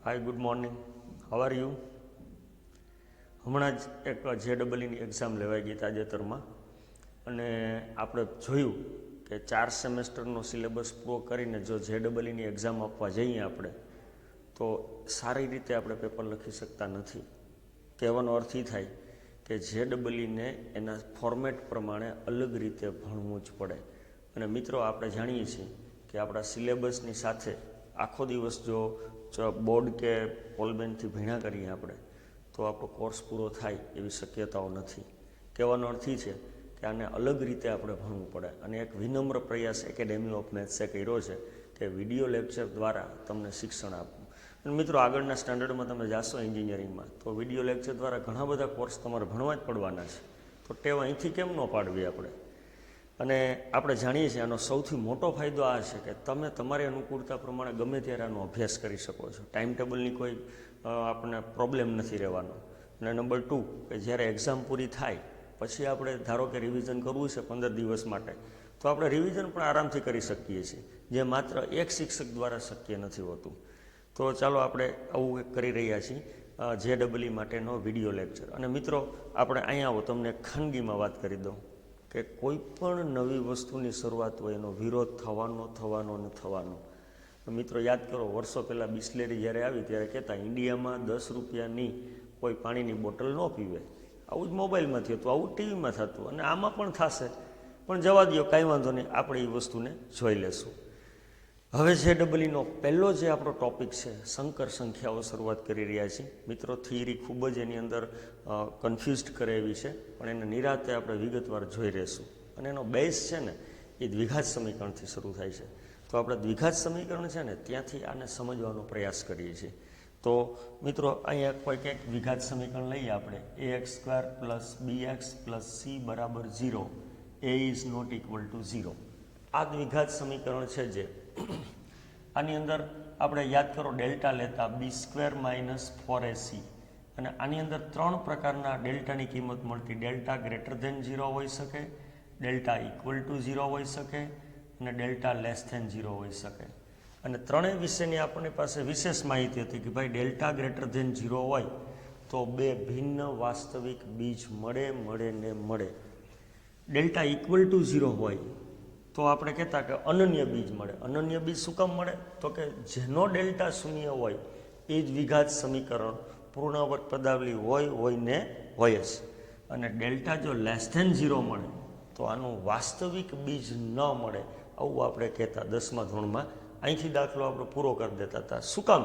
Hi good morning, how are you? હમણાં જ એક JEEની એક્ઝામ લેવાઈ ગઈ તાજેતરમાં, અને આપણે જોયું કે 4 સેમેસ્ટરનો સિલેબસ પૂરો કરીને જો JEEની એક્ઝામ આપવા જઈએ આપણે તો સારી રીતે આપણે પેપર લખી શકતા નથી. કહેવાનો અર્થ એ થાય કે JEEને એના ફોર્મેટ પ્રમાણે અલગ રીતે ભણવું જ પડે. અને મિત્રો, આપણે જાણીએ છીએ કે આપણા સિલેબસની સાથે આખો દિવસ જો બોર્ડ કે પોલબેનથી ભણ્યા કરીએ આપણે તો આપણો કોર્સ પૂરો થાય એવી શક્યતાઓ નથી. કહેવાનો અર્થ એ છે કે આને અલગ રીતે આપણે ભણવું પડે, અને એક વિનમ્ર પ્રયાસ એકેડેમી ઓફ મેથ્સે કર્યો છે કે વિડીયો લેક્ચર દ્વારા તમને શિક્ષણ આપવું. અને મિત્રો, આગળના સ્ટાન્ડર્ડમાં તમે જાશો એન્જિનિયરિંગમાં તો વિડીયો લેક્ચર દ્વારા ઘણા બધા કોર્સ તમારે ભણવા જ પડવાના છે. તો ટેવ અહીંથી કેમ ન પાડવી આપણે? અને આપણે જાણીએ છીએ આનો સૌથી મોટો ફાયદો આ છે કે તમે તમારી અનુકૂળતા પ્રમાણે ગમે ત્યારે આનો અભ્યાસ કરી શકો છો. ટાઈમ ટેબલની કોઈ આપણને પ્રોબ્લેમ નથી રહેવાનો. અને નંબર 2 કે જ્યારે એક્ઝામ પૂરી થાય પછી આપણે ધારો કે રિવિઝન કરવું છે 15 દિવસ માટે, તો આપણે રિવિઝન પણ આરામથી કરી શકીએ છીએ, જે માત્ર એક શિક્ષક દ્વારા શક્ય નથી હોતું. તો ચાલો આપણે આવું કરી રહ્યા છીએ JEE માટેનો વિડીયો લેક્ચર. અને મિત્રો, આપણે અહીંયા આવો તમને ખાનગીમાં વાત કરી દઉં કે કોઈ પણ નવી વસ્તુની શરૂઆત હોય એનો વિરોધ થવાનો. મિત્રો, યાદ કરો, વર્ષો પહેલાં બિસ્લેરી જ્યારે આવી ત્યારે કહેતા ઇન્ડિયામાં 10 રૂપિયાની કોઈ પાણીની બોટલ ન પીવે. આવું જ મોબાઈલમાં થયું હતું, આવું ટીવીમાં થતું, અને આમાં પણ થશે. પણ જવા દો, કાંઈ વાંધો નહીં, આપણે એ વસ્તુને જોઈ લેશું. હવે JEEનો પહેલો જે આપણો ટોપિક છે, સંકર સંખ્યાઓ શરૂઆત કરી રહ્યા છીએ. મિત્રો, થિયરી ખૂબ જ એની અંદર કન્ફ્યુઝડ કરે એવી છે, પણ એને નિરાતે આપણે વિગતવાર જોઈ રહેશું. અને એનો બેઝ છે ને એ દ્વિઘાત સમીકરણથી શરૂ થાય છે. તો આપણે દ્વિઘાત સમીકરણ છે ને ત્યાંથી આને સમજવાનો પ્રયાસ કરીએ છીએ. તો મિત્રો, અહીંયા કોઈ કંઈક દ્વિઘાત સમીકરણ લઈએ આપણે, ax² + bx + c = 0, a is not equal to 0. આ દ્વિઘાત સમીકરણ છે જે આની અંદર આપણે યાદ કરો ડેલ્ટા લેતા b² - 4ac, અને આની અંદર 3 પ્રકારના ડેલ્ટાની કિંમત મળતી. ડેલ્ટા > 0 હોઈ શકે, ડેલ્ટા = 0 હોઈ શકે, અને ડેલ્ટા <= 0 હોઈ શકે. અને ત્રણેય વિશેની આપણી પાસે વિશેષ માહિતી હતી કે ભાઈ ડેલ્ટા > 0 હોય તો 2 ભિન્ન વાસ્તવિક બીજ મળે. ડેલ્ટા = 0 હોય તો આપણે કહેતા કે અનન્ય બીજ મળે. અનન્ય બીજ શું કામ મળે? તો કે જેનો ડેલ્ટા 0 હોય એ જ વિઘાત સમીકરણ પૂર્ણાવર્ત પદાવલી હોય જ. અને ડેલ્ટા જો <= 0 મળે તો આનું વાસ્તવિક બીજ ન મળે, આવું આપણે કહેતા 10મા ધોરણમાં. અહીંથી દાખલો આપણે પૂરો કરી દેતા હતા. શું કામ?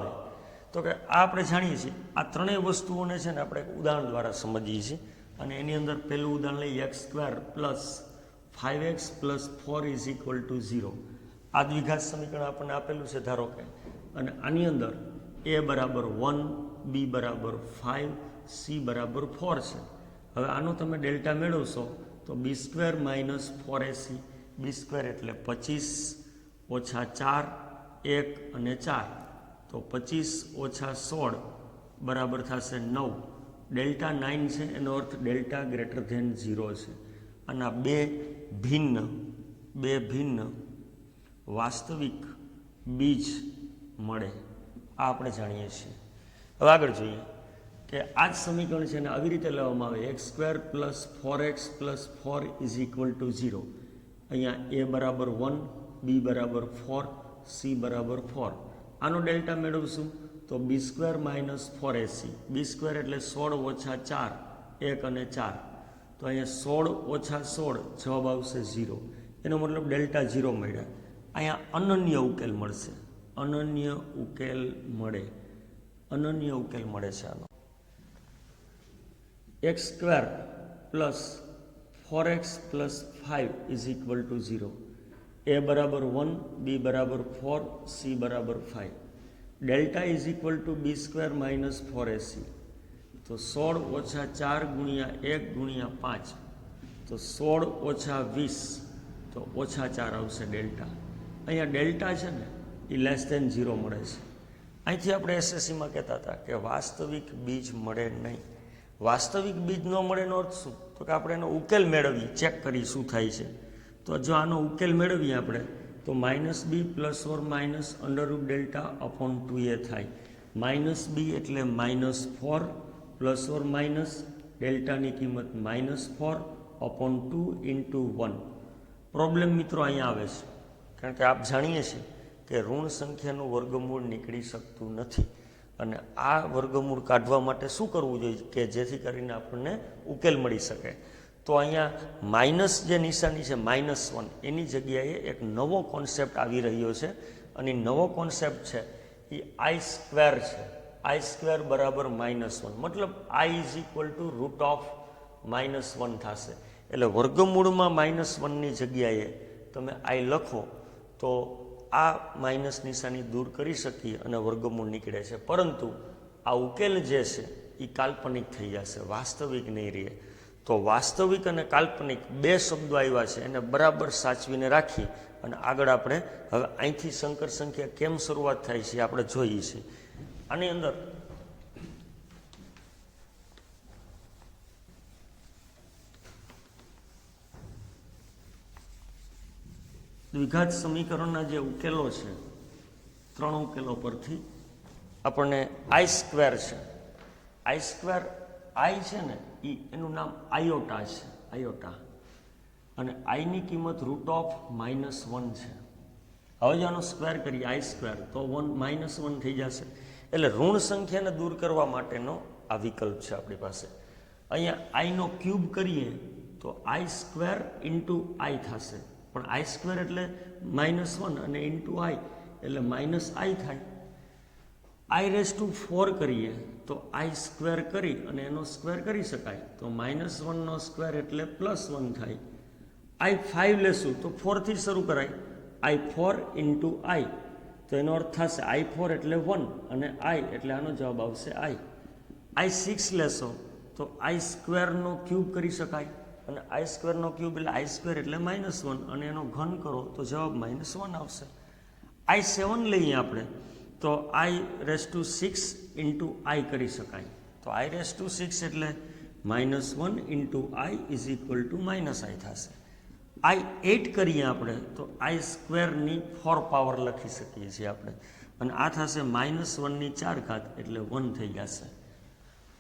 તો કે આ આપણે જાણીએ છીએ આ ત્રણેય વસ્તુઓને છે ને આપણે એક ઉદાહરણ દ્વારા સમજીએ છીએ. અને એની અંદર પહેલું ઉદાહરણ લઈએ, x² + 5x + 4 = 0. આ દ્વિઘાત સમીકરણ આપણને આપેલું છે ધારો કે, અને આની અંદર a = 1, b = 5, c = 4 છે. હવે આનો તમે ડેલ્ટા મેળવશો તો b² - 4ac, b² એટલે 25 - 4, 1 અને 4, તો 25 - 16 બરાબર થશે 9. ડેલ્ટા 9 છે, એનો અર્થ ડેલ્ટા > 0 છે. અને બે ભિન્ન વાસ્તવિક બીજ મળે, આ આપણે જાણીએ છીએ. હવે આગળ જોઈએ કે આ જ સમીકરણ છે ને આવી રીતે લેવામાં આવે, x² + 4x + 4 = 0. અહીંયા a = 1, b = 4, c = 4. આનો ડેલ્ટા મેળવશું તો b² - 4ac, b² એટલે 16 - 4, 1 અને 4, તો અહીંયા 16 - 16 જવાબ આવશે 0. એનો મતલબ ડેલ્ટા 0 મળ્યા. અહીંયા અનન્ય ઉકેલ મળશે, અનન્ય ઉકેલ મળે છે આનો. x² + 4x + 5 = 0, a = 1, b = 4, c = 5. Delta = b² - 4ac, તો 16 - 4 × 1 × 5, તો 16 - 20, તો -4 આવશે ડેલ્ટા. અહીંયા ડેલ્ટા છે ને એ <0 મળે છે. અહીંથી આપણે SSCમાં કહેતા હતા કે વાસ્તવિક બીજ મળે નહીં. વાસ્તવિક બીજ ન મળે એનો અર્થ શું? તો કે આપણે એનો ઉકેલ મેળવીએ, ચેક કરી શું થાય છે. તો જો આનો ઉકેલ મેળવીએ આપણે તો -b ± √delta/2a થાય. -b એટલે -4 પ્લસ ઓર માઇનસ ડેલ્ટાની કિંમત -4 અપોન 2 ઇન્ટુ 1. પ્રોબ્લેમ મિત્રો અહીંયા આવે છે, કારણ કે આપ જાણીએ છીએ કે ઋણ સંખ્યાનું વર્ગમૂળ નીકળી શકતું નથી, અને આ વર્ગમૂળ કાઢવા માટે શું કરવું જોઈએ કે જેથી કરીને આપણને ઉકેલ મળી શકે. તો અહીંયા માઇનસ જે નિશાની છે -1 એની જગ્યાએ એક નવો કોન્સેપ્ટ આવી રહ્યો છે, અને નવો કોન્સેપ્ટ છે એ આઈ સ્ક્વેર છે. આઈ સ્ક્વેર બરાબર -1, મતલબ i is equal to root of -1 થશે. એટલે વર્ગમૂળમાં -1ની જગ્યાએ તમે આઈ લખો તો આ માઇનસ નિશાની દૂર કરી શકીએ અને વર્ગમૂળ નીકળે છે. પરંતુ આ ઉકેલ જે છે એ કાલ્પનિક થઈ જશે, વાસ્તવિક નહીં રહે. તો વાસ્તવિક અને કાલ્પનિક બે શબ્દો આવ્યા છે, એને બરાબર સાચવીને રાખી અને આગળ આપણે હવે અહીંથી સંકર સંખ્યા કેમ શરૂઆત થાય છે આપણે જોઈએ છીએ. આની અંદર દ્વિઘાત સમીકરણના જે ઉકેલો છે, 3 ઉકેલો પરથી આપણને આઈ સ્ક્વેર છે. આઈ સ્ક્વેર આઈ છે ને એનું નામ આયોટા છે, આયોટા, અને આઈની કિંમત રૂટ ઓફ -1 છે. હવે જો આનો સ્ક્વેર કરીએ આઈ સ્ક્વેર તો -1 થઈ જશે. એટલે ઋણ સંખ્યાને દૂર કરવા માટેનો આ વિકલ્પ છે આપણી પાસે. અહીંયા આઈનો ક્યુબ કરીએ તો આઈ સ્ક્વેર ઇન્ટુ આઈ થશે, પણ આઈ સ્ક્વેર એટલે -1 અને ઇન્ટુ આઈ એટલે -i થાય. i⁴ કરીએ તો આઈ સ્ક્વેર કરી અને એનો સ્ક્વેર કરી શકાય, તો -1નો સ્ક્વેર એટલે +1 થાય. i5 લેશું તો 4થી શરૂ કરાય, i4 ઇન્ટુ આઈ, તો એનો અર્થ થશે i4 એટલે 1 અને i એટલે આનો જવાબ આવશે i. i6 લેશો તો આઈ સ્ક્વેરનો ક્યુબ કરી શકાય, અને આઈ સ્ક્વેરનો ક્યુબ એટલે આઈ સ્ક્વેર એટલે -1 અને એનો ઘન કરો તો જવાબ -1 આવશે. i7 લઈએ આપણે તો i⁻6 ઇન્ટુ આઈ કરી શકાય, તો i⁻6 એટલે -1 into I is equal two -i થશે. i8 કરીએ આપણે તો આઈ સ્ક્વેરની 4 પાવર લખી શકીએ છીએ આપણે, અને આ થશે -1ની 4 ઘાત એટલે 1 થઈ જશે.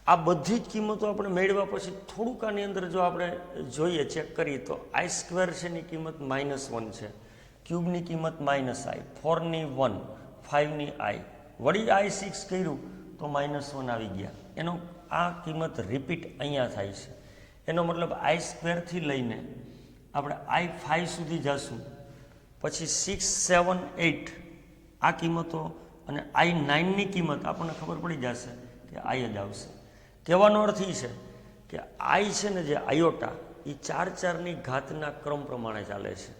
આ બધી જ કિંમતો આપણે મેળવ્યા પછી થોડુંક આની અંદર જો આપણે જોઈએ ચેક કરીએ તો આઈ સ્ક્વેર છે એની કિંમત -1 છે, ક્યુબની કિંમત -i, 4ની 1, 5ની i, વળી i6 કર્યું તો -1 આવી ગયા. એનો આ કિંમત રિપીટ અહીંયા થાય છે. એનો મતલબ આઈ સ્ક્વેરથી લઈને આપણે i5 સુધી જશું, પછી 6, 7, 8 આ કિંમતો, અને i9ની કિંમત આપણને ખબર પડી જશે કે આઈ જ આવશે. કહેવાનો અર્થ એ છે કે આઈ છે ને જે આયોટા એ 4 4ની ઘાતના ક્રમ પ્રમાણે ચાલે છે.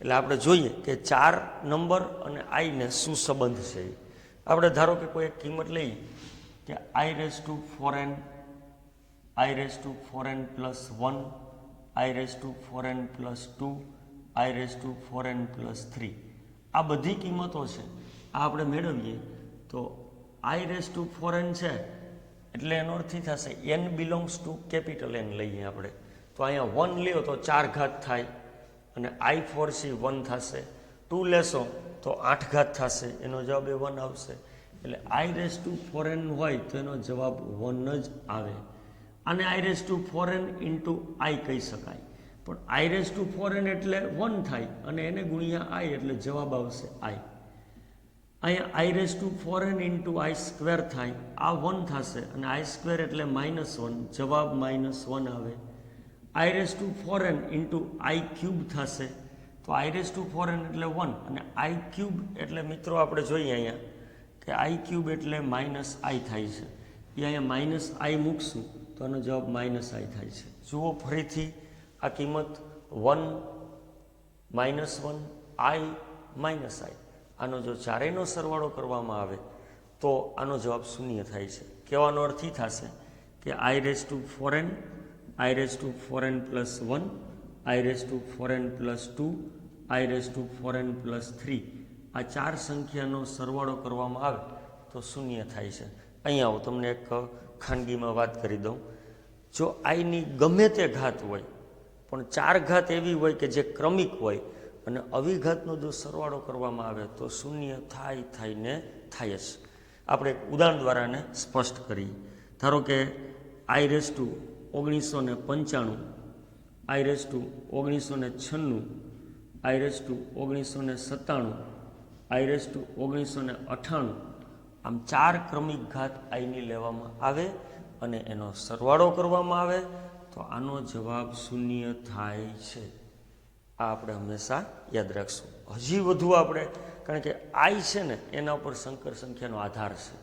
એટલે આપણે જોઈએ કે 4 નંબર અને આઈને શું સંબંધ છે. આપણે ધારો કે કોઈ એક કિંમત લઈએ કે i⁴n, i⁴n plus 1, i⁴n plus 2, i⁴n plus 3, આ બધી કિંમતો છે આ આપણે મેળવીએ તો i⁴n છે એટલે એનો અર્થ થશે n belongs to capital N લઈએ આપણે, તો અહીંયા 1 લ્યો તો 4 ઘાત થાય અને i4c 1 થશે, 2 લેશો તો 8 ઘાત થશે, એનો જવાબ 1 આવશે. એટલે i⁴n હોય તો એનો જવાબ 1 જ આવે. આને i⁴n ઇન્ટુ આઈ કહી શકાય, પણ i⁴n એટલે 1 થાય અને એને ગુણ્યા i એટલે જવાબ આવશે i. અહીંયા i⁴n ઇન્ટુ આઈ સ્ક્વેર થાય, આ 1 થશે અને આઈ સ્ક્વેર એટલે -1, જવાબ -1 આવે. i⁴n ઇન્ટુ આઈ ક્યુબ થશે, તો i⁴n એટલે 1 અને આઈ ક્યુબ એટલે મિત્રો આપણે જોઈએ અહીંયા કે આઈ ક્યુબ એટલે -i થાય છે, એ અહીંયા -i મૂકશું તો આનો જવાબ -i થાય છે. જુઓ ફરીથી આ કિંમત 1, -1, i, -i, આનો જો ચારેયનો સરવાળો કરવામાં આવે તો આનો જવાબ 0 થાય છે. કહેવાનો અર્થ એ થશે કે i⁴n, i⁴n plus 1, i⁴n plus 2, i⁴n plus 3 આ 4 સંખ્યાનો સરવાળો કરવામાં આવે તો 0 થાય છે. અહીંયા હું તમને એક ખાનગીમાં વાત કરી દઉં, જો આઈની ગમે તે ઘાત હોય પણ 4 ઘાત એવી હોય કે જે ક્રમિક હોય અને અવિઘાતનો જો સરવાળો કરવામાં આવે તો 0 થાય ને થાય જ. આપણે એક ઉદાહરણ દ્વારા એને સ્પષ્ટ કરીએ. ધારો કે i/1995, i/1996, i/1997, i/1998, આમ 4 ક્રમિક ઘાત આઈની લેવામાં આવે અને એનો સરવાળો કરવામાં આવે તો આનો જવાબ 0 થાય છે. આ આપણે હંમેશા યાદ રાખશું. હજી વધુ આપણે, કારણ કે આઈ છે ને એના ઉપર સંકર સંખ્યાનો આધાર છે,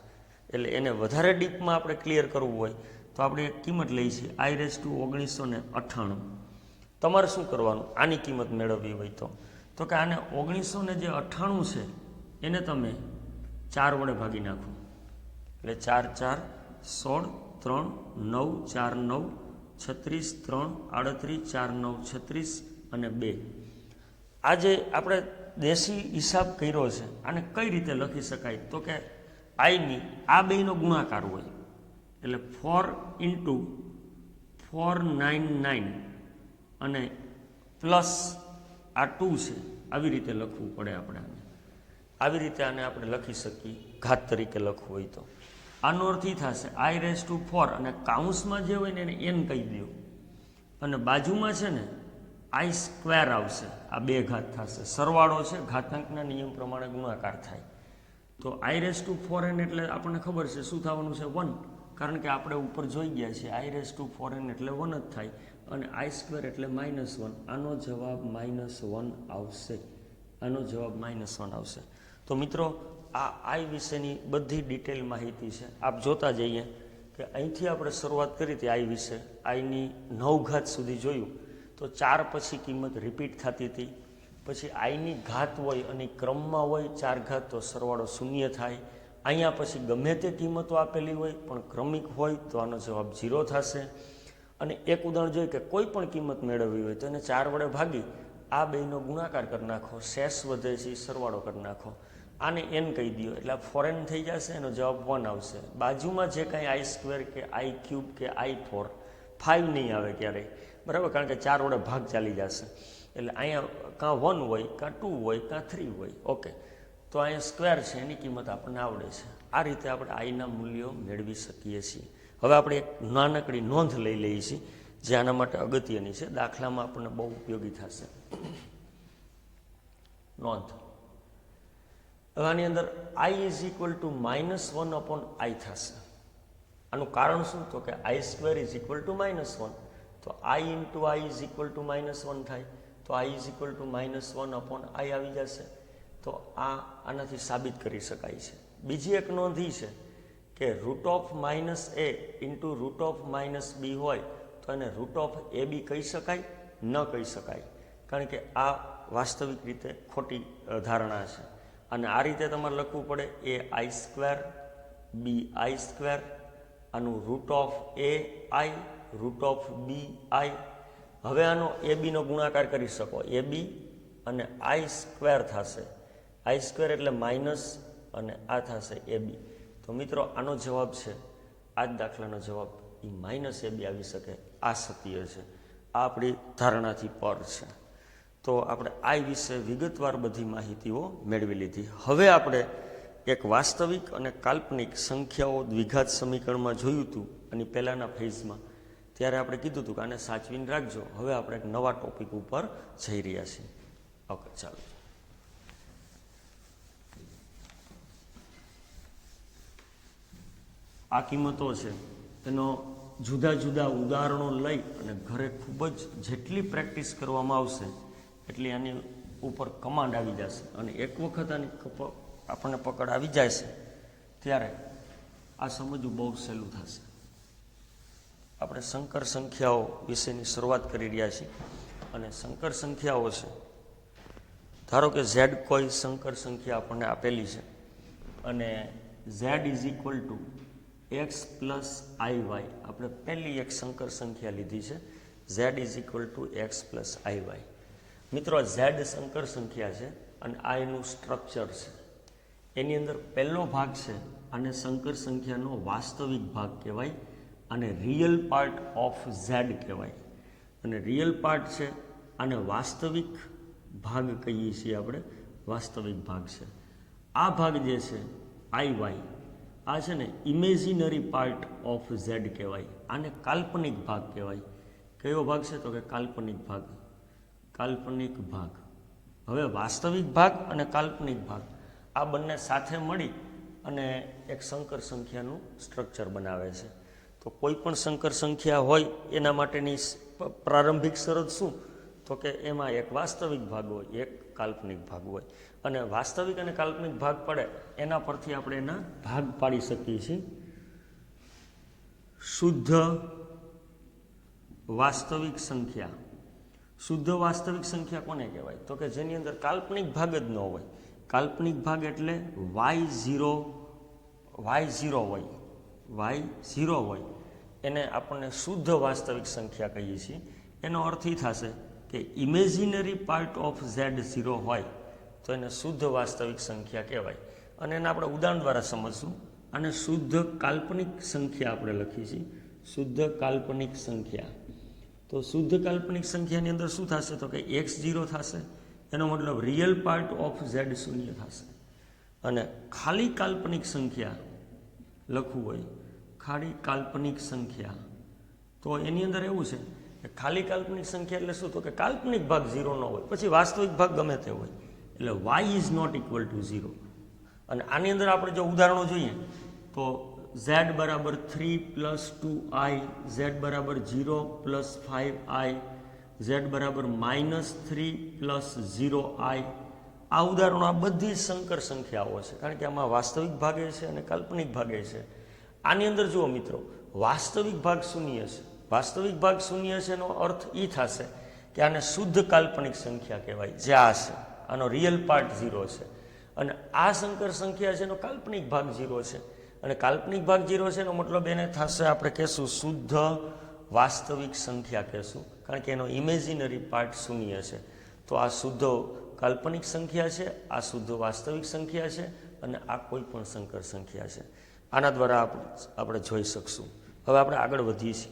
એટલે એને વધારે ડીપમાં આપણે ક્લિયર કરવું હોય તો આપણે એક કિંમત લઈએ છીએ i/1998. તમારે શું કરવાનું આની કિંમત મેળવવી હોય તો કે આને 1998 છે એને તમે 4 વડે ભાગી નાખો, એટલે 4 4 16, 3 9 4 9 36, 3 38, 4 9 36 અને 2. આજે આપણે દેશી હિસાબ કર્યો છે. આને કઈ રીતે લખી શકાય તો કે આઈની આ બેયનો ગુણાકાર હોય, એટલે 4 × 499 અને પ્લસ આ 2 છે, આવી રીતે લખવું પડે આપણે આને. આવી રીતે આને આપણે લખી શકીએ ઘાત તરીકે લખવું હોય તો. આનો અર્થ એ થશે i/4 અને કાઉન્સમાં જે હોય ને એને n કહી દો અને બાજુમાં છે ને i² આવશે. આ 2 ઘાત થશે, સરવાળો છે, ઘાતાંકના નિયમ પ્રમાણે ગુણાકાર થાય તો i/4n એટલે આપણને ખબર છે શું થવાનું છે 1, કારણ કે આપણે ઉપર જોઈ ગયા છે i/4n એટલે 1 જ થાય અને i² એટલે -1. આનો જવાબ -1 આવશે. આનો જવાબ -1 આવશે. તો મિત્રો આ આઈ વિશેની બધી ડિટેલ માહિતી છે. આપ જોતા જઈએ કે અહીંથી આપણે શરૂઆત કરી હતી આઈ વિશે, આઈની 9 ઘાત સુધી જોયું તો 4 પછી કિંમત રિપીટ થતી હતી. પછી આઈની ઘાત હોય અને ક્રમમાં હોય 4 ઘાત તો સરવાળો 0 થાય. અહીંયા પછી ગમે તે કિંમતો આપેલી હોય પણ ક્રમિક હોય તો આનો જવાબ 0 થશે. અને એક ઉદાહરણ જોઈએ કે કોઈ પણ કિંમત મેળવવી હોય તો એને 4 વડે ભાગી આ બેયનો ગુણાકાર કરી નાખો, શેષ વધે છે સરવાળો કરી નાખો, આને n કહી દો એટલે 4n થઈ જશે, એનો જવાબ 1 આવશે. બાજુમાં જે કાંઈ i² કે i³ કે i4, 5 નહીં આવે ક્યારેય, બરાબર, કારણ કે 4 વડે ભાગ ચાલી જશે. એટલે અહીંયા કાં 1 હોય, કાં 2 હોય, કાં 3 હોય. ઓકે, તો અહીંયા સ્ક્વેર છે એની કિંમત આપણને આવડે છે. આ રીતે આપણે આઈના મૂલ્યો મેળવી શકીએ છીએ. હવે આપણે એક નાનકડી નોંધ લઈ લઈએ છીએ જે આના માટે અગત્યની છે, દાખલામાં આપણને બહુ ઉપયોગી થશે. નોંધ. હવે આની અંદર i = -1/i થશે. આનું કારણ શું તો કે i² = -1, તો i × i = -1 થાય તો i = -1/i આવી જશે. તો આનાથી સાબિત કરી શકાય છે. બીજી એક નોંધ એ છે કે √−a × √−b હોય તો એને √ab કહી શકાય? ન કહી શકાય, કારણ કે આ વાસ્તવિક રીતે ખોટી ધારણા છે. અને આ રીતે તમારે લખવું પડે ai², bi², આનું √ai, √bi. હવે આનો ab નો ગુણાકાર કરી શકો, ab અને i² થશે. i² એટલે માઇનસ અને આ થશે ab. તો મિત્રો આનો જવાબ છે, આ જ દાખલાનો જવાબ એ -ab આવી શકે. આ સત્ય છે, આ આપણી ધારણાથી પર છે. તો આપણે આ વિશે વિગતવાર બધી માહિતીઓ મેળવી લીધી. હવે આપણે એક વાસ્તવિક અને કાલ્પનિક સંખ્યાઓ દ્વિઘાત સમીકરણમાં જોયું હતું અને પહેલાંના ફેઝમાં, ત્યારે આપણે કીધું હતું કે આને સાચવીને રાખજો. હવે આપણે એક નવા ટોપિક ઉપર જઈ રહ્યા છીએ. ઓકે, ચાલો. આ કિંમતો છે એનો જુદા જુદા ઉદાહરણો લઈ અને ઘરે ખૂબ જ જેટલી પ્રેક્ટિસ કરવામાં આવશે એટલી આની ઉપર કમાન્ડ આવી જશે. અને એક વખત આની આપણને પકડ આવી જાય છે ત્યારે આ સમજવું બહુ સહેલું થશે. આપણે સંકર સંખ્યાઓ વિશેની શરૂઆત કરી રહ્યા છીએ અને સંકર સંખ્યાઓ છે, ધારો કે z કોઈ સંકર સંખ્યા આપણને આપેલી છે અને z = x + iy. આપણે પહેલી એક સંકર સંખ્યા લીધી છે, z = x + iy. મિત્રો z સંકર સંખ્યા છે અને આ એનું સ્ટ્રક્ચર છે. એની અંદર પહેલો ભાગ છે અને સંકર સંખ્યાનો વાસ્તવિક ભાગ કહેવાય અને રિયલ પાર્ટ ઓફ z કહેવાય. અને રિયલ પાર્ટ છે અને વાસ્તવિક ભાગ કહીએ છીએ આપણે, વાસ્તવિક ભાગ છે. આ ભાગ જે છે iy આ છે ને ઇમેજિનરી પાર્ટ ઓફ ઝેડ કહેવાય, આને કાલ્પનિક ભાગ કહેવાય. કયો ભાગ છે? તો કે કાલ્પનિક ભાગ. કાલ્પનિક ભાગ. હવે વાસ્તવિક ભાગ અને કાલ્પનિક ભાગ આ બંને સાથે મળી અને એક સંકર સંખ્યાનું સ્ટ્રક્ચર બનાવે છે. તો કોઈ પણ સંકર સંખ્યા હોય એના માટેની પ્રારંભિક શરત શું? તો કે એમાં એક વાસ્તવિક ભાગ હોય, એક કાલ્પનિક ભાગ હોય. અને વાસ્તવિક અને કાલ્પનિક ભાગ પડે એના પરથી આપણે એના ભાગ પાડી શકીએ છીએ. શુદ્ધ વાસ્તવિક સંખ્યા. શુદ્ધ વાસ્તવિક સંખ્યા કોને કહેવાય? તો કે જેની અંદર કાલ્પનિક ભાગ જ ન હોય. કાલ્પનિક ભાગ એટલે y0 હોય એને આપણને શુદ્ધ વાસ્તવિક સંખ્યા કહીએ છીએ. એનો અર્થ એ થશે કે ઇમેજિનરી પાર્ટ ઓફ Z0 હોય તો એને શુદ્ધ વાસ્તવિક સંખ્યા કહેવાય. અને એને આપણે ઉદાહરણ દ્વારા સમજશું. અને શુદ્ધ કાલ્પનિક સંખ્યા આપણે લખીએ છીએ, શુદ્ધ કાલ્પનિક સંખ્યા. તો શુદ્ધ કાલ્પનિક સંખ્યાની અંદર શું થશે? તો કે x0 થશે, એનો મતલબ રિયલ પાર્ટ ઓફ Z0 થશે. અને ખાલી કાલ્પનિક સંખ્યા લખવું હોય, ખાલી કાલ્પનિક સંખ્યા, તો એની અંદર એવું છે કે ખાલી કાલ્પનિક સંખ્યા એટલે શું? તો કે કાલ્પનિક ભાગ 0 ન હોય, પછી વાસ્તવિક ભાગ ગમે તે હોય, એટલે y is not equal to 0. અને આની અંદર આપણે જો ઉદાહરણો જોઈએ તો z બરાબર 3 + 2i, z બરાબર 0 + 5i, z બરાબર -3 + 0i. આ ઉદાહરણો આ બધી સંકર સંખ્યાઓ છે, કારણ કે આમાં વાસ્તવિક ભાગે છે અને કાલ્પનિક ભાગે છે. આની અંદર જુઓ મિત્રો, વાસ્તવિક ભાગ શૂન્ય છે. વાસ્તવિક ભાગ શૂન્ય છે એનો અર્થ એ થશે કે આને શુદ્ધ કાલ્પનિક સંખ્યા કહેવાય, જે આ છે, આનો રિયલ પાર્ટ 0 છે. અને આ સંકર સંખ્યા છે એનો કાલ્પનિક ભાગ 0 છે. અને કાલ્પનિક ભાગ 0 છે એનો મતલબ એને થશે, આપણે કહેશું શુદ્ધ વાસ્તવિક સંખ્યા કહેશું, કારણ કે એનો ઇમેજિનરી પાર્ટ શૂન્ય છે. તો આ શુદ્ધ કાલ્પનિક સંખ્યા છે, આ શુદ્ધ વાસ્તવિક સંખ્યા છે, અને આ કોઈ પણ સંકર સંખ્યા છે. આના દ્વારા આપણે જોઈ શકશું. હવે આપણે આગળ વધીએ છીએ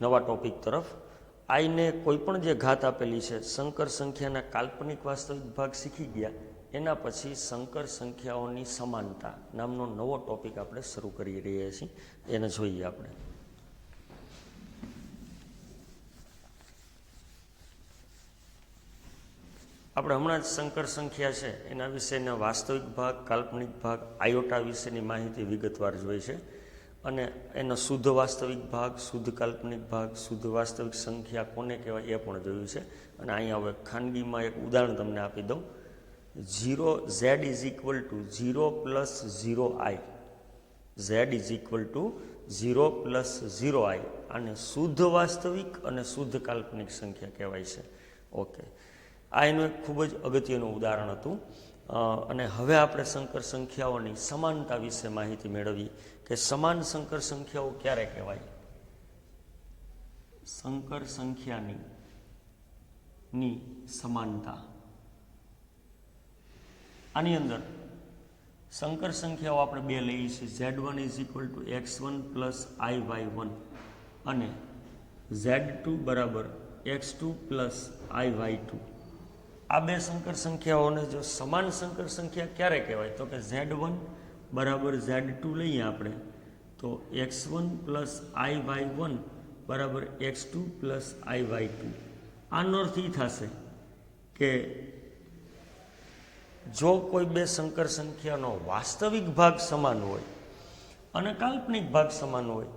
નવા ટોપિક તરફ. આઈને કોઈ પણ જે ઘાત આપેલી છે, સંકર સંખ્યાના કાલ્પનિક વાસ્તવિક ભાગ શીખી ગયા. એના પછી સંકર સંખ્યાઓની સમાનતા નામનો નવો ટોપિક આપણે શરૂ કરી રહ્યા છીએ. એને જોઈએ આપણે. હમણાં જ સંકર સંખ્યા છે એના વિશેના વાસ્તવિક ભાગ, કાલ્પનિક ભાગ, આયોટા વિશેની માહિતી વિગતવાર જોઈ છે. અને એનો શુદ્ધ વાસ્તવિક ભાગ, શુદ્ધ કાલ્પનિક ભાગ, શુદ્ધ વાસ્તવિક સંખ્યા કોને કહેવાય એ પણ જોયું છે. અને અહીંયા હવે ખાનગીમાં એક ઉદાહરણ તમને આપી દઉં. z is equal to 0 + 0i, z is equal to 0 + 0i. આને શુદ્ધ વાસ્તવિક અને શુદ્ધ કાલ્પનિક સંખ્યા કહેવાય છે. ઓકે, આ એનું એક ખૂબ જ અગત્યનું ઉદાહરણ હતું. અને હવે આપણે સંકર સંખ્યાઓની સમાનતા વિશે માહિતી મેળવી કે સમાન સંકર સંખ્યાઓ ક્યારે કહેવાય. સંકર સંખ્યાની સમાનતા. આની અંદર સંકર સંખ્યાઓ આપણે બે લઈએ છીએ. z1 is equal two x1 + iy1 અને z2 બરાબર x2 + iy2. આ બે સંકર સંખ્યાઓને જો સમાન સંકર સંખ્યા ક્યારે કહેવાય? તો કે z1 બરાબર z2 લઈએ આપણે તો x1 + iy1 બરાબર x2 + iy2. આનો અર્થ એ થશે કે જો કોઈ બે સંકર સંખ્યાનો વાસ્તવિક ભાગ સમાન હોય અને કાલ્પનિક ભાગ સમાન હોય,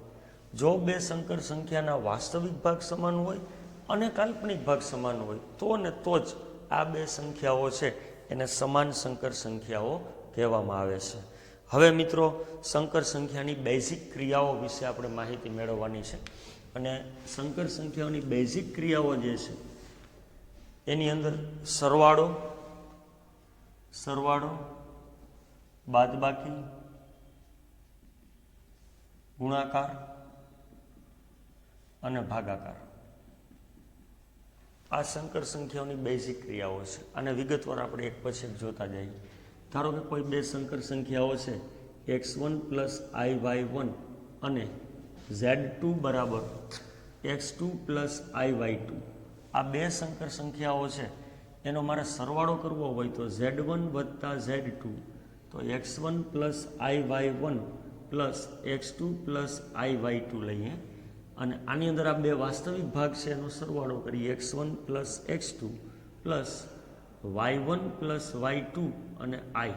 જો બે સંકર સંખ્યાના વાસ્તવિક ભાગ સમાન હોય અને કાલ્પનિક ભાગ સમાન હોય તો ને તો જ આ બે સંખ્યાઓ છે એને સમાન સંકર સંખ્યાઓ કહેવામાં આવે છે. હવે મિત્રો, સંકર સંખ્યાની બેઝિક ક્રિયાઓ વિશે આપણે માહિતી મેળવવાની છે. અને સંકર સંખ્યાઓની બેઝિક ક્રિયાઓ જે છે એની અંદર સરવાળો, બાદબાકી, ગુણાકાર અને ભાગાકાર. આ સંકર સંખ્યાઓની બેઝિક ક્રિયાઓ છે. અને વિગતવાર આપણે એક પછી એક જોતા જઈએ. ધારો કે કોઈ બે સંકર સંખ્યાઓ છે x1 + iy1 અને z2 બરાબર x2 + iy2. આ બે સંકર સંખ્યાઓ છે એનો મારે સરવાળો કરવો હોય તો z1 + z2 તો x1 + iy1 plus x2 plus iy2 લઈએ અને આની અંદર આ બે વાસ્તવિક ભાગ છે એનો સરવાળો કરીએ x1 plus x2 plus y1 plus y2 અને i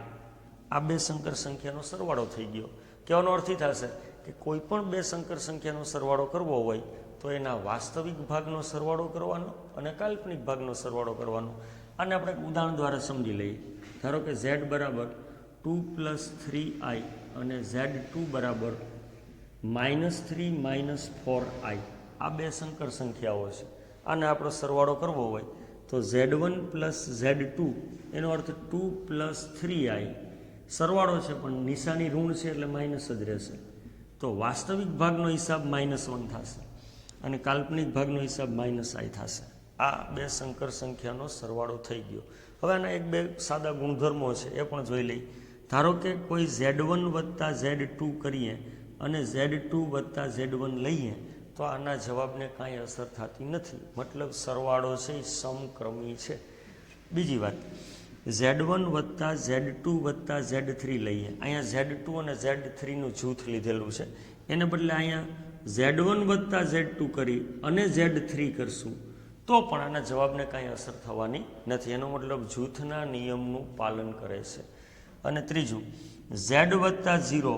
આ બે સંકર સંખ્યાનો સરવાળો થઈ ગયો. કહેવાનો અર્થ એ થશે કે કોઈ પણ બે સંકર સંખ્યાનો સરવાળો કરવો હોય તો એના વાસ્તવિક ભાગનો સરવાળો કરવાનો અને કાલ્પનિક ભાગનો સરવાળો કરવાનો. આને આપણે એક ઉદાહરણ દ્વારા સમજી લઈએ. ધારો કે z બરાબર 2 પ્લસ 3i અને z2 બરાબર -3 -4i આ બે સંકર સંખ્યાઓ છે. આને આપણો સરવાળો કરવો હોય તો z1 પ્લસ z2 એનો અર્થ 2 પ્લસ 3i સરવાળો છે પણ નિશાની ઋણ છે એટલે માઇનસ જ રહેશે. તો વાસ્તવિક ભાગનો હિસાબ -1 થશે અને કાલ્પનિક ભાગનો હિસાબ -i થશે. આ બે સંકર સંખ્યાનો સરવાળો થઈ ગયો. હવે આના એક બે સાદા ગુણધર્મો છે એ પણ જોઈ લઈ. ધારો કે કોઈ z1 વત્તા z2 કરીએ અને z2 વત્તા z1 લઈએ તો આના જવાબને કાંઈ અસર થતી નથી. મતલબ સરવાળો છે એ સમક્રમી છે. બીજી વાત, z1 વત્તા z2 વત્તા z3 લઈએ. અહીંયા z2 અને z3નું જૂથ લીધેલું છે. એને બદલે અહીંયા z1 વત્તા z2 કરી અને z3 કરશું તો પણ આના જવાબને કાંઈ અસર થવાની નથી. એનો મતલબ જૂથના નિયમનું પાલન કરે છે. અને ત્રીજું, z વત્તા 0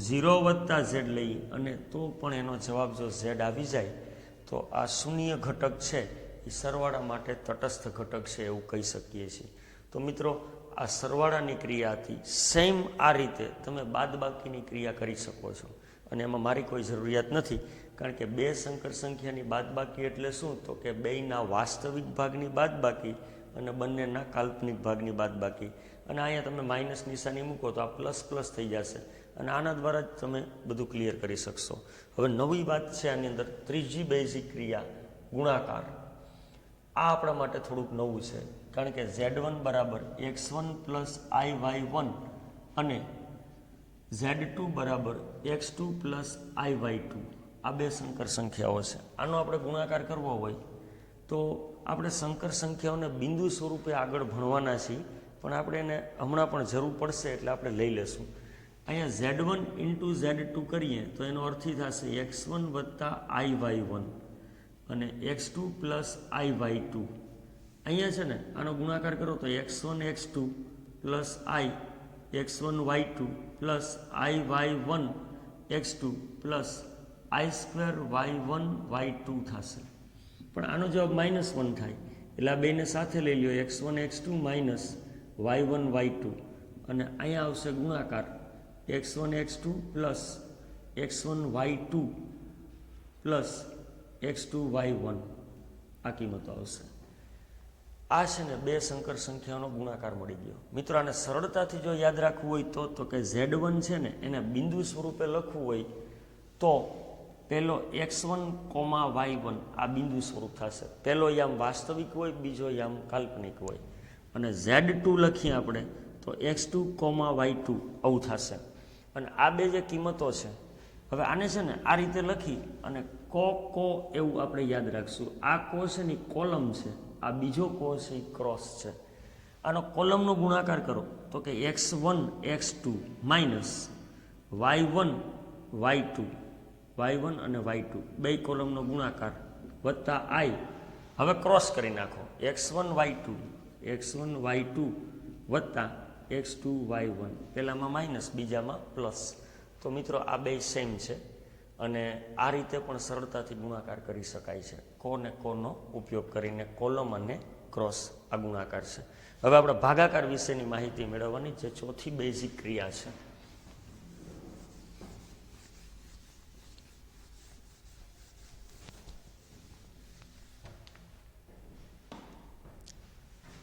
0 વત્તા z લઈ અને તો પણ એનો જવાબ જો z આવી જાય તો આ શૂન્ય ઘટક છે એ સરવાળા માટે તટસ્થ ઘટક છે એવું કહી શકીએ છીએ. તો મિત્રો, આ સરવાળાની ક્રિયાથી સેમ આ રીતે તમે બાદબાકીની ક્રિયા કરી શકો છો અને એમાં મારી કોઈ જરૂરિયાત નથી. કારણ કે બે સંકર સંખ્યાની બાદબાકી એટલે શું? તો કે બેયના વાસ્તવિક ભાગની બાદબાકી અને બંનેના કાલ્પનિક ભાગની બાદબાકી. અને અહીંયા તમે માઇનસ નિશાની મૂકો તો આ પ્લસ પ્લસ થઈ જશે અને આના દ્વારા જ તમે બધું ક્લિયર કરી શકશો. હવે નવી વાત છે આની અંદર ત્રીજી બેઝિક ક્રિયા ગુણાકાર. આ આપણા માટે થોડુંક નવું છે કારણ કે z1 બરાબર x1 પ્લસ iy1 અને z2 બરાબર x2 પ્લસ iy2 આ બે સંકર સંખ્યાઓ છે. આનો આપણે ગુણાકાર કરવો હોય તો આપણે સંકર સંખ્યાઓને બિંદુ સ્વરૂપે આગળ ભણવાના છીએ પણ આપણે એને હમણાં પણ જરૂર પડશે એટલે આપણે લઈ લેશું. અહીંયા z1 ઇન્ટુ z2 કરીએ તો એનો અર્થ થશે x1 વત્તા iy1 અને x2 પ્લસ iy2. અહીંયા છે ને આનો ગુણાકાર કરો તો x1 x2 plus i x1 y2 plus iy1 x2 plus i² y1 y2 થશે. પણ આનો જવાબ -1 થાય એટલે આ બેને સાથે લઈ લ્યો x1 x2 minus y1 y2 અને અહીંયા આવશે ગુણાકાર x1 x2 plus x1 y2 plus x2 y1 આ કિંમતો આવશે. આ છે ને બે સંકર સંખ્યાઓનો ગુણાકાર મળી ગયો. મિત્રો, આને સરળતાથી જો યાદ રાખવું હોય તો કે z1 છે ને એને બિંદુ સ્વરૂપે લખવું હોય તો પહેલો x1, y1 આ બિંદુ સ્વરૂપ થશે. પહેલો યામ વાસ્તવિક હોય, બીજો યામ કાલ્પનિક હોય. અને z2 લખીએ આપણે તો x2, y2 આવું થશે. અને આ બે જે કિંમતો છે હવે આને છે ને આ રીતે લખી અને કો એવું આપણે યાદ રાખશું. આ કો છે ને કોલમ છે, આ બીજો કો છે એ ક્રોસ છે. આનો કોલમનો ગુણાકાર કરો તો કે x1 x2 minus y1 y2 y1 અને y2 બે કોલમનો ગુણાકાર વત્તા i. હવે ક્રોસ કરી નાખો x1 y2 વત્તા x2 y1. પહેલામાં માઇનસ બીજામાં પ્લસ. તો મિત્રો, આ બે સેમ છે અને આ રીતે પણ સરળતાથી ગુણાકાર કરી શકાય છે. કોને કોનો ઉપયોગ કરીને કોલમ અને ક્રોસ આ ગુણાકાર છે. હવે આપણે ભાગાકાર વિશેની માહિતી મેળવવાની જે ચોથી બેઝિક ક્રિયા છે.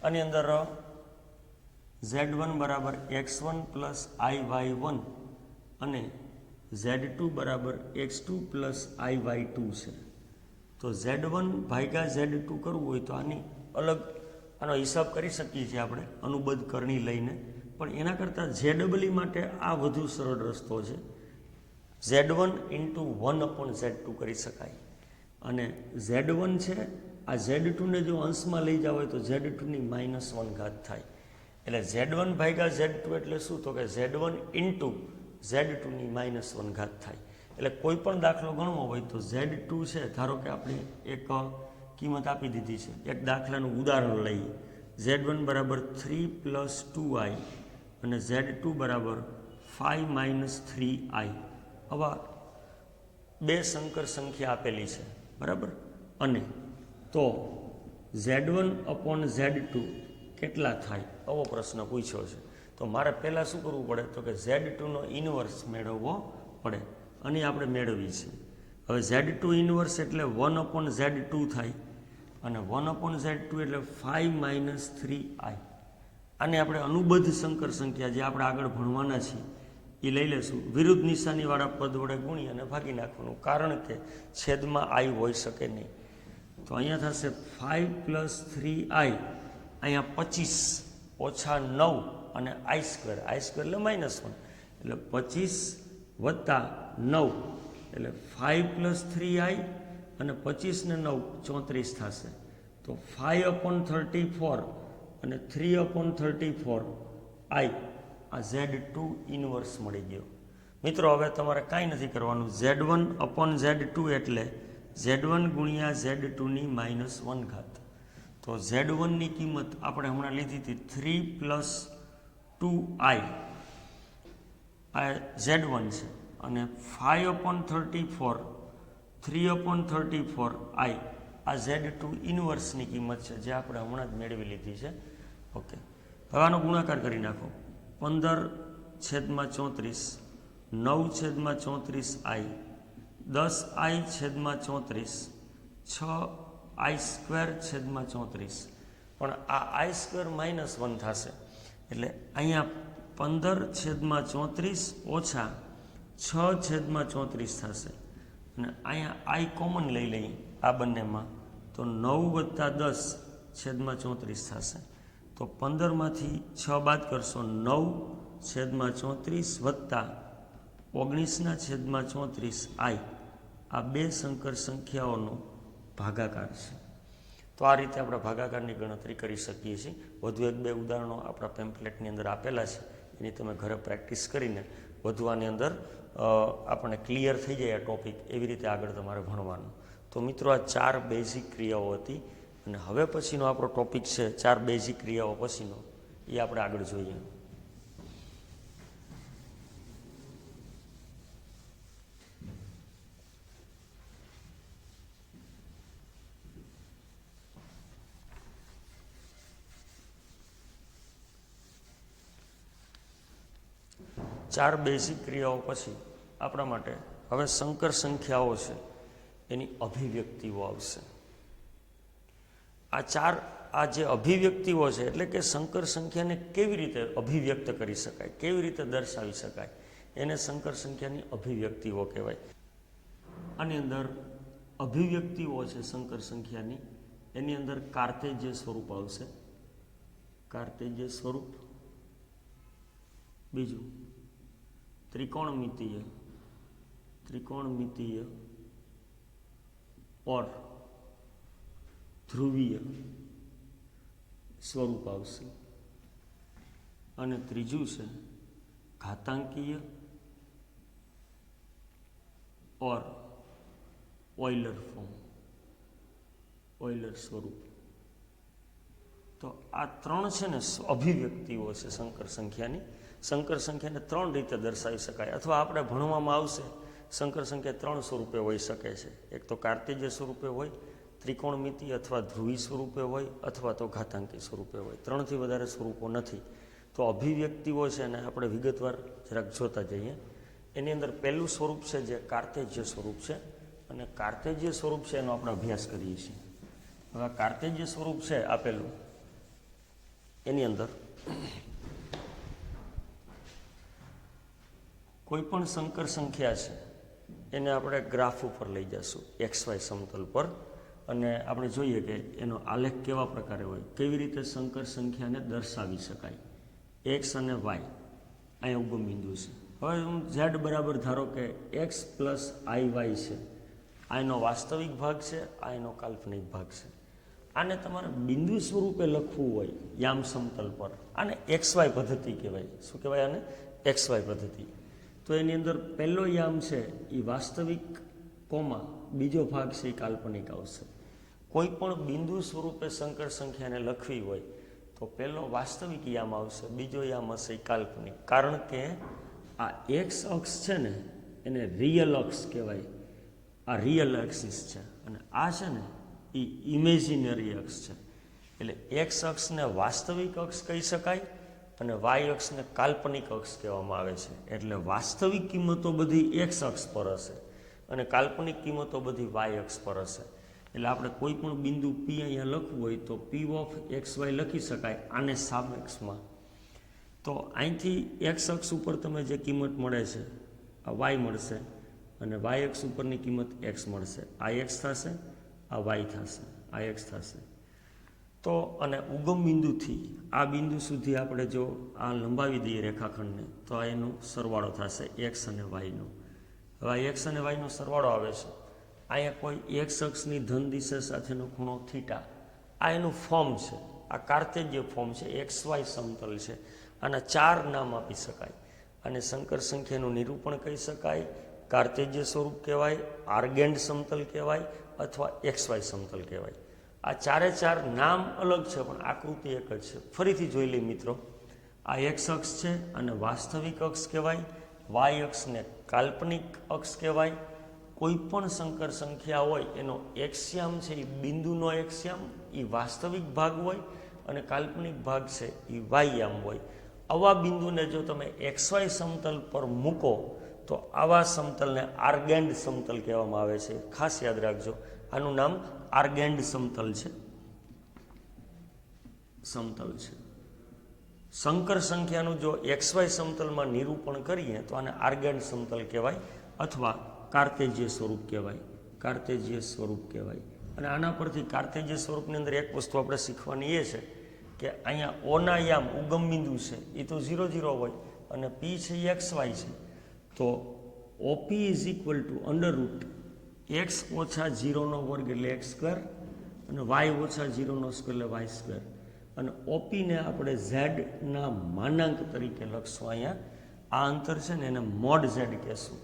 આની અંદર z1 બરાબર x1 પ્લસ iy1 અને z2 બરાબર x2 પ્લસ iy2 છે. તો z1 ભાગ્યા z2 કરવું હોય તો આની અલગ આનો હિસાબ કરી શકીએ છીએ આપણે અનુબદ્ધ કરણી લઈને. પણ એના કરતાં z માટે આ વધુ સરળ રસ્તો છે. z1 ઇન્ટુ 1/z2 કરી શકાય અને z1 છે આ z2ને જો અંશમાં લઈ જાવ હોય તો z2ની -1 ઘાત થાય. એટલે z1 ભાગ્યા z2 એટલે શું? તો કે z1 ઇન્ટુ Z2ની -1 ઘાત થાય. એટલે કોઈ પણ દાખલો ગણવો હોય તો Z2 છે, ધારો કે આપણે એક કિંમત આપી દીધી છે. એક દાખલાનું ઉદાહરણ લઈએ. Z1 બરાબર 3 + 2i અને Z2 બરાબર 5 - 3i. આવા બે સંકર સંખ્યા આપેલી છે, બરાબર. અને તો Z1/Z2 કેટલા થાય, આવો પ્રશ્ન પૂછ્યો છે. તો મારે પહેલાં શું કરવું પડે, તો કે Z2નો ઇન્વર્સ મેળવવો પડે, અને આપણે મેળવી છે. હવે Z2 ઇન્વર્સ એટલે 1/Z2 થાય, અને 1/Z2 એટલે 5 - 3i. આને આપણે અનુબદ્ધ સંકર સંખ્યા જે આપણે આગળ ભણવાના છીએ એ લઈ લેશું. વિરુદ્ધ નિશાનીવાળા પદ વડે ગુણી અને ભાગી નાખવાનું, કારણ કે છેદમાં i હોઈ શકે નહીં. તો અહીંયા થશે 5 + 3i, અહીંયા 25 ઓછા 9 અને i² એટલે -1, એટલે 25 વત્તા 9 એટલે 5 + 3i અને 25 ને 9 34 થશે. તો 5/34 અને 3/34i આ Z2 ઇન્વર્સ મળી ગયો. મિત્રો હવે તમારે કાંઈ નથી કરવાનું. Z1/Z2 એટલે Z1 ગુણ્યા Z2ની -1 ઘાત. તો Z1ની કિંમત આપણે હમણાં લીધી હતી 3 + 2i, આ Z1 છે, અને 5/34 3/34i આ Z2 ઇન્વર્સની કિંમત છે, જે આપણે હમણાં જ મેળવી લીધી છે. ઓકે, હવે આનો ગુણાકાર કરી નાખો. 15/34 9/34i 10i/34 6i²/34. પણ આ i² -1 થશે, એટલે અહીંયા 15/34 ઓછા 6/34 થશે. અને અહીંયા i કોમન લઈ લઈએ આ બંનેમાં, તો 9 + 10/34 થશે. તો 15માંથી 6 બાદ કરશો, 9/34 વત્તા 19/34i આ બે સંકર સંખ્યાઓનો ભાગાકાર છે. તો આ રીતે આપણે ભાગાકારની ગણતરી કરી શકીએ છીએ. વધુ 1-2 ઉદાહરણો આપણા પેમ્પલેટની અંદર આપેલા છે, એની તમે ઘરે પ્રેક્ટિસ કરીને વધુ આની અંદર આપણે ક્લિયર થઈ જાય આ ટૉપિક, એવી રીતે આગળ તમારે ભણવાનું. તો મિત્રો આ 4 બેઝિક ક્રિયાઓ હતી, અને હવે પછીનો આપણો ટૉપિક છે 4 બેઝિક ક્રિયાઓ પછીનો, એ આપણે આગળ જોઈએ. ચાર બેઝિક ક્રિયાઓ પછી આપણા માટે હવે સંકર સંખ્યાઓ છે એની અભિવ્યક્તિઓ આવશે. આ જે અભિવ્યક્તિઓ છે, એટલે કે સંકર સંખ્યાને કેવી રીતે અભિવ્યક્ત કરી શકાય, કેવી રીતે દર્શાવી શકાય, એને સંકર સંખ્યાની અભિવ્યક્તિઓ કહેવાય. આની અંદર અભિવ્યક્તિઓ છે સંકર સંખ્યાની, એની અંદર કાર્તેજ્ય સ્વરૂપ આવશે, કાર્તેજ્ય સ્વરૂપ. બીજું ત્રિકોણમિતીય ઓર ધ્રુવીય સ્વરૂપ આવશે. અને ત્રીજું છે ઘાતાંકીય ઓર ઓઇલર ફોર્મ, ઓઇલર સ્વરૂપ. તો આ 3 છે ને અભિવ્યક્તિઓ છે સંકર સંખ્યાની. સંકર સંખ્યાને 3 રીતે દર્શાવી શકાય, અથવા આપણે ભણવામાં આવશે સંકર સંખ્યા 3 સ્વરૂપે હોઈ શકે છે. એક તો કાર્તેજ્ય સ્વરૂપે હોય, ત્રિકોણમિતિ અથવા ધ્રુવી સ્વરૂપે હોય, અથવા તો ઘાતાંકી સ્વરૂપે હોય. 3થી વધારે સ્વરૂપો નથી. તો અભિવ્યક્તિઓ છે ને આપણે વિગતવાર જરાક જોતા જઈએ. એની અંદર પહેલું સ્વરૂપ છે જે કાર્તેજ્ય સ્વરૂપ છે, અને કાર્તેજ્ય સ્વરૂપ છે એનો આપણે અભ્યાસ કરીએ છીએ. હવે આ કાર્તેજ્ય સ્વરૂપ છે આપેલું, એની અંદર કોઈ પણ સંકર સંખ્યા છે એને આપણે ગ્રાફ ઉપર લઈ જઈશું, XY સમતલ પર, અને આપણે જોઈએ કે એનો આલેખ કેવા પ્રકારે હોય, કેવી રીતે સંકર સંખ્યાને દર્શાવી શકાય. X અને Y અહીંયા ઉગમ બિંદુ છે. હવે હું Z બરાબર ધારો કે X + IY છે, આ એનો વાસ્તવિક ભાગ છે, આ એનો કાલ્પનિક ભાગ છે. આને તમારે બિંદુ સ્વરૂપે લખવું હોય યામ સમતલ પર, આને XY પદ્ધતિ કહેવાય. શું કહેવાય આને? XY પદ્ધતિ. તો એની અંદર પહેલો યામ છે એ વાસ્તવિક કોમા બીજો ભાગ છે એ કાલ્પનિક આવશે. કોઈ પણ બિંદુ સ્વરૂપે સંકર સંખ્યાને લખવી હોય તો પહેલો વાસ્તવિક યામ આવશે, બીજો યામ હશે એ કાલ્પનિક. કારણ કે આ એક્સ અક્ષ છે ને એને રિયલ અક્ષ કહેવાય, આ રિયલ એક્સિસ છે, અને આ છે ને એ ઇમેજિનરી અક્ષ છે. એટલે એક્સ અક્ષને વાસ્તવિક અક્ષ કહી શકાય અને વાય અક્ષને કાલ્પનિક અક્ષ કહેવામાં આવે છે. એટલે વાસ્તવિક કિંમતો બધી એક્સ અક્ષ પર હશે અને કાલ્પનિક કિંમતો બધી વાય અક્ષ પર હશે. એટલે આપણે કોઈ પણ બિંદુ પી અહીંયા લખવું હોય તો પી ઓફ એક્સ વાય લખી શકાય આને સાપેક્ષમાં. તો અહીંથી એક્સ અક્ષ ઉપર તમે જે કિંમત મળે છે આ વાય મળશે અને વાય અક્ષ ઉપરની કિંમત એક્સ મળશે. આ એક્સ થશે, આ વાય થશે, આ એક્સ થશે. તો અને ઉગમ બિંદુથી આ બિંદુ સુધી આપણે જો આ લંબાવી દઈએ રેખાખંડને તો એનો સરવાળો થશે એક્સ અને વાયનો. હવે આ એક્સ અને વાયનો સરવાળો આવે છે. અહીંયા કોઈ એક્સ અક્ષની ધન દિશા સાથેનો ખૂણો થીટા, આ એનું ફોર્મ છે, આ કાર્તેજ્ય ફોર્મ છે, એક્સ વાય સમતલ છે. આના 4 નામ આપી શકાય. અને સંકર સંખ્યાનું નિરૂપણ કહી શકાય, કાર્તેજ્ય સ્વરૂપ કહેવાય, આર્ગેન્ડ સમતલ કહેવાય અથવા એક્સ વાય સમતલ કહેવાય. આ 4 નામ અલગ છે પણ આકૃતિ એક જ છે. ફરીથી જોઈ લઈએ મિત્રો, આ એક્સ અક્ષ છે અને વાસ્તવિક અક્ષ કહેવાય, વાય અક્ષને કાલ્પનિક અક્ષ કહેવાય. કોઈ પણ સંકર સંખ્યા હોય એનો એક્સ્યામ છે એ બિંદુનો એક્સ્યામ એ વાસ્તવિક ભાગ હોય અને કાલ્પનિક ભાગ છે એ વાયયામ હોય. આવા બિંદુને જો તમે એક્સ વાય સમતલ પર મૂકો તો આવા સમતલને આર્ગેન્ડ સમતલ કહેવામાં આવે છે. ખાસ યાદ રાખજો, આનું નામ આર્ગેન્ડ સમતલ છે. સંકર સંખ્યાનું જો એક્સ વાય સમતલમાં નિરૂપણ કરીએ તો આને આર્ગેન્ડ સમતલ કહેવાય અથવા કાર્તેજ્ય સ્વરૂપ કહેવાય. અને આના પરથી કાર્તેજ્ય સ્વરૂપની અંદર એક વસ્તુ આપણે શીખવાની એ છે કે અહીંયા ઓના યામ ઉગમ બિંદુ છે એ તો 0 0 હોય અને પી છે એ એક્સ વાય છે. તો OP is equal to under root x ઓછા 0નો વર્ગ એટલે એક્સ સ્ક્વેર અને વાય ઓછા 0નો સ્ક્વેર એટલે વાય સ્ક્વેર. અને ઓપીને આપણે ઝેડના માનાંક તરીકે લખશું. અહીંયા આ અંતર છે ને એને મોડ ઝેડ કહેશું.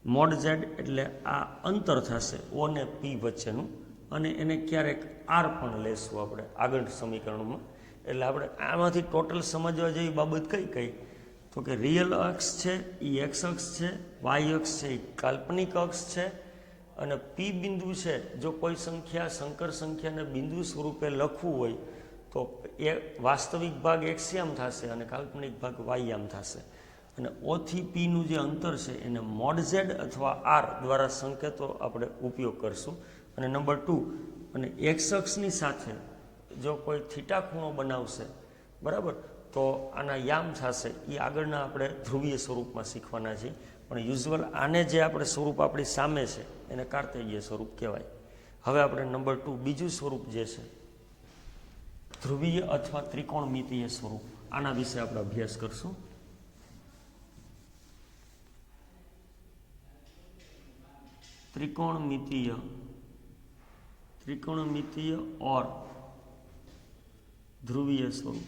મોડ ઝેડ એટલે આ અંતર થશે ઓ ને પી વચ્ચેનું, અને એને ક્યારેક આર પણ લેશું આપણે આગળ સમીકરણમાં. એટલે આપણે આમાંથી ટોટલ સમજવા જેવી બાબત કઈ તો કે રિયલ અક્ષ છે એ એક્સ અક્ષ છે, વાય અક્ષ છે એ કાલ્પનિક અક્ષ છે, અને પી બિંદુ છે જો કોઈ સંખ્યા સંકર સંખ્યાને બિંદુ સ્વરૂપે લખવું હોય તો એ વાસ્તવિક ભાગ એક્સયામ થશે અને કાલ્પનિક ભાગ વાયયામ થશે. અને ઓથી પીનું જે અંતર છે એને મોડ ઝેડ અથવા આર દ્વારા સંકેતો આપણે ઉપયોગ કરશું. અને નંબર 2, અને એક્સ અક્ષની સાથે જો કોઈ થીટા ખૂણો બનાવશે બરાબર તો આના યામ થશે એ આગળના આપણે ધ્રુવીય સ્વરૂપમાં શીખવાના છીએ. પણ યુઝ્યુઅલ આને જે આપણે સ્વરૂપ આપણી સામે છે એને કાર્તેજ્ય સ્વરૂપ કહેવાય. હવે આપણે નંબર 2 બીજું સ્વરૂપ જે છે ધ્રુવીય અથવા ત્રિકોણમિતીય સ્વરૂપ, આના વિશે આપણે અભ્યાસ કરશું. त्रिकोणमितीय और ध्रुवीय स्वरूप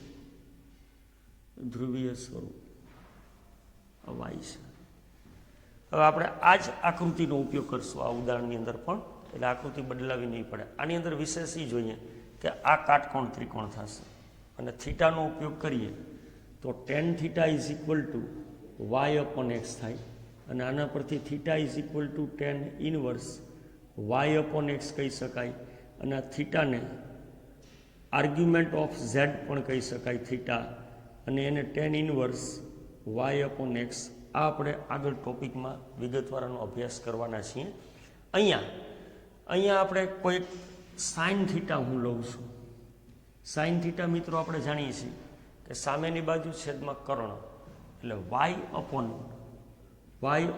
वाय છે. હવે આપણે આ જ આકૃતિનો ઉપયોગ કરશું આ ઉદાહરણની અંદર પણ, એટલે આકૃતિ બદલાવી નહીં પડે. આની અંદર વિશેષ એ જોઈએ કે આ કાટકોણ ત્રિકોણ થશે અને થીટાનો ઉપયોગ કરીએ તો tan theta is equal to y upon x થાય, અને આના પરથી theta is equal to tan inverse y upon x કહી શકાય. અને આ થીટાને આર્ગ્યુમેન્ટ ઓફ ઝેડ પણ કહી શકાય થીટા, અને એને tan inverse y upon x. આ આપણે આગળ ટોપિકમાં વિગતવારનો અભ્યાસ કરવાના છીએ. અહીંયા આપણે કોઈ સાઇન થીટા હું લઉં છું. સાઇન થીટા મિત્રો આપણે જાણીએ છીએ કે સામેની બાજુ છેદમાં કર્ણ એટલે વાય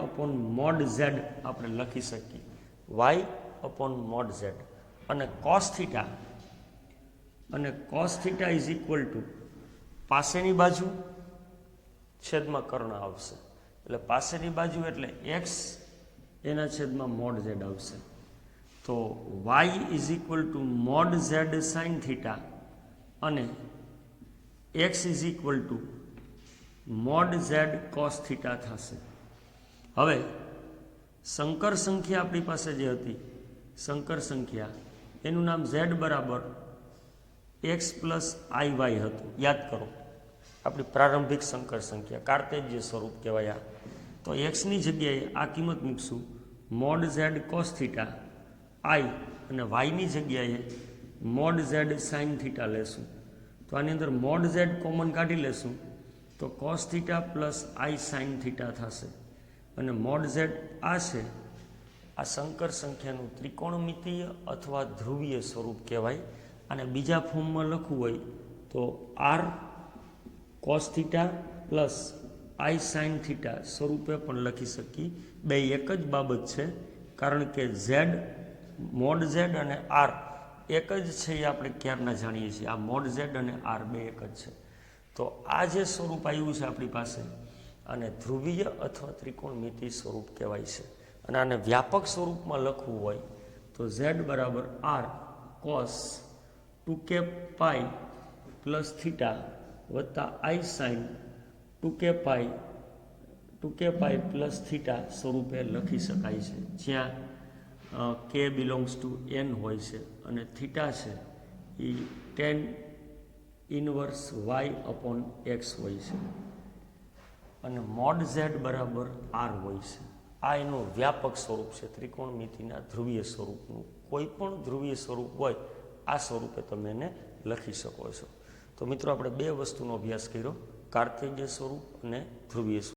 અપોન મોડ ઝેડ આપણે લખી શકીએ, વાય અપોન મોડ ઝેડ. અને cos theta is equal two પાસેની બાજુ છેદમાં કર્ણ આવશે, એટલે પાસેની બાજુ એટલે એક્સ એના છેદમાં મોડ ઝેડ આવશે. તો Y is equal to mod Z sine theta અને X is equal to mod Z cos theta થશે. હવે સંકર સંખ્યા આપણી પાસે જે હતી, સંકર સંખ્યા એનું નામ z બરાબર x પ્લસ આઈ વાય હતું. યાદ કરો આપણી પ્રારંભિક સંકર સંખ્યા કાર્તેજ્ય સ્વરૂપ કહેવાય. તો એક્સની જગ્યાએ આ કિંમત મૂકશું mod Z cos theta i અને વાયની જગ્યાએ મોડ ઝેડ સાઇન થીટા લેશું. તો આની અંદર મોડ ઝેડ કોમન કાઢી લેશું તો કોસ થીટા પ્લસ આઈ સાઇન થીટા થશે. અને મોડ ઝેડ આ છે, આ સંકર સંખ્યાનું ત્રિકોણમિતીય અથવા ધ્રુવીય સ્વરૂપ કહેવાય. અને બીજા ફોર્મમાં લખવું હોય તો આર કોસ થીટા પ્લસ આઈ સાઇન થીટા સ્વરૂપે પણ લખી શકીએ. બે એક જ બાબત છે, કારણ કે ઝેડ મોડ ઝેડ અને આર એક જ છે એ આપણે ક્યારના જાણીએ છીએ. આ મોડ ઝેડ અને આર બે એક જ છે. તો આ જે સ્વરૂપ આવ્યું છે આપણી પાસે અને ધ્રુવીય અથવા ત્રિકોણમિતિ સ્વરૂપ કહેવાય છે. અને આને વ્યાપક સ્વરૂપમાં લખવું હોય તો ઝેડ બરાબર R cos 2k pi plus theta વત્તા i sine 2k pi plus theta સ્વરૂપે લખી શકાય છે, જ્યાં k બિલોંગ્સ ટુ n હોય છે અને થીટા છે એ tan inverse y upon x હોય છે અને મોડ ઝેડ બરાબર આર હોય છે. આ એનું વ્યાપક સ્વરૂપ છે ત્રિકોણમિતિના ધ્રુવીય સ્વરૂપનું. કોઈ પણ ધ્રુવીય સ્વરૂપ હોય આ સ્વરૂપે તમે એને લખી શકો છો. તો મિત્રો આપણે બે વસ્તુનો અભ્યાસ કર્યો, કાર્તેજ્ય સ્વરૂપ અને ધ્રુવીય સ્વરૂપ.